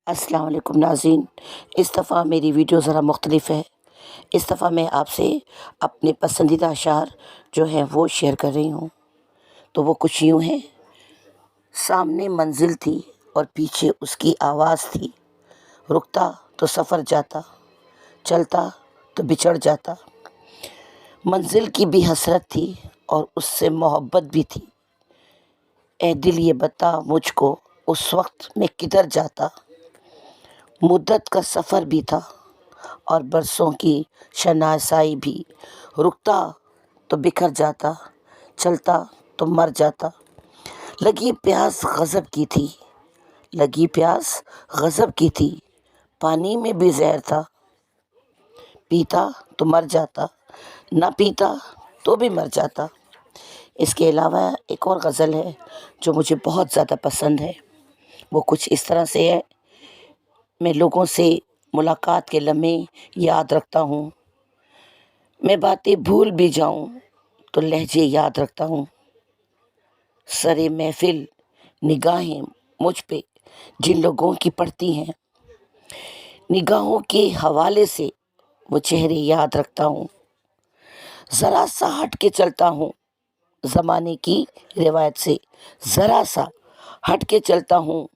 अस्सलाम वालेकुम नाज़रीन। इस दफ़ा मेरी वीडियो ज़रा मुख्तलिफ है। इस दफ़ा मैं आपसे अपने पसंदीदा अशार जो हैं वो शेयर कर रही हूँ। तो वो कुछ यूँ हैं। सामने मंजिल थी और पीछे उसकी आवाज़ थी, रुकता तो सफ़र जाता, चलता तो बिछड़ जाता। मंजिल की भी हसरत थी और उससे मोहब्बत भी थी। ए दिल ये बता मुझको उस वक्त मैं किधर जाता। मुद्दत का सफ़र भी था और बरसों की शनासाई भी, रुकता तो बिखर जाता, चलता तो मर जाता। लगी प्यास गज़ब की थी, लगी प्यास गज़ब की थी, पानी में भी जहर था। पीता तो मर जाता, ना पीता तो भी मर जाता। इसके अलावा एक और गज़ल है जो मुझे बहुत ज़्यादा पसंद है। वो कुछ इस तरह से है। मैं लोगों से मुलाकात के लम्हे याद रखता हूँ, मैं बातें भूल भी जाऊँ तो लहजे याद रखता हूँ। सरे महफिल निगाहें मुझ पे जिन लोगों की पड़ती हैं, निगाहों के हवाले से वो चेहरे याद रखता हूँ। ज़रा सा हट के चलता हूँ ज़माने की रिवायत से, ज़रा सा हट के चलता हूँ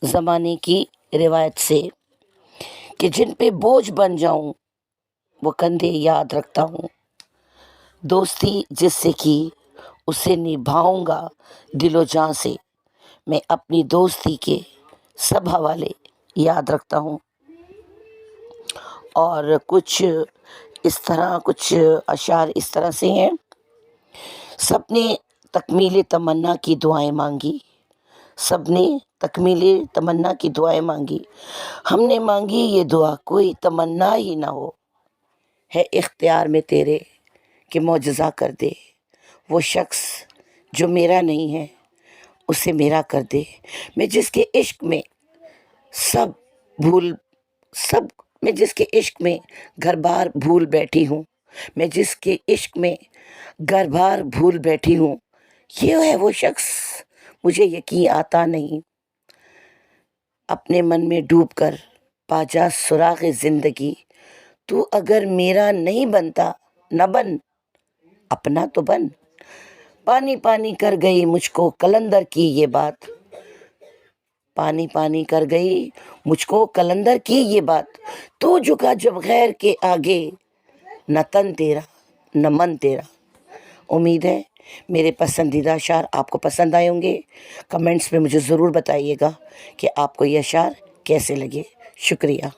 ज़माने की रिवायत से, कि जिन पे बोझ बन जाऊं वो कंधे याद रखता हूँ। दोस्ती जिससे की उसे निभाऊंगा दिलो जान से, मैं अपनी दोस्ती के सब हवाले याद रखता हूँ। और कुछ अशार इस तरह से हैं। सबने तकमीले तमन्ना की दुआएं मांगी, सबने तकमीले तमन्ना की दुआएं मांगी, हमने मांगी ये दुआ कोई तमन्ना ही ना हो। है इख्तियार में तेरे कि मौजज़ा कर दे, वो शख्स जो मेरा नहीं है उसे मेरा कर दे। मैं जिसके इश्क में सब भूल सब मैं जिसके इश्क में घर बार भूल बैठी हूँ, मैं जिसके इश्क में घर बार भूल बैठी हूँ, ये है वो शख्स मुझे यकीन आता नहीं। अपने मन में डूब कर पाजा सुराग़ ज़िंदगी, तू अगर मेरा नहीं बनता न बन, अपना तो बन। पानी पानी कर गई मुझको कलंदर की ये बात, पानी पानी कर गई मुझको कलंदर की ये बात। तू झुका जब गैर के आगे, न तन तेरा न मन तेरा। उम्मीद है मेरे पसंदीदा अशार आपको पसंद आए होंगे। कमेंट्स में मुझे ज़रूर बताइएगा कि आपको ये अशार कैसे लगे। शुक्रिया।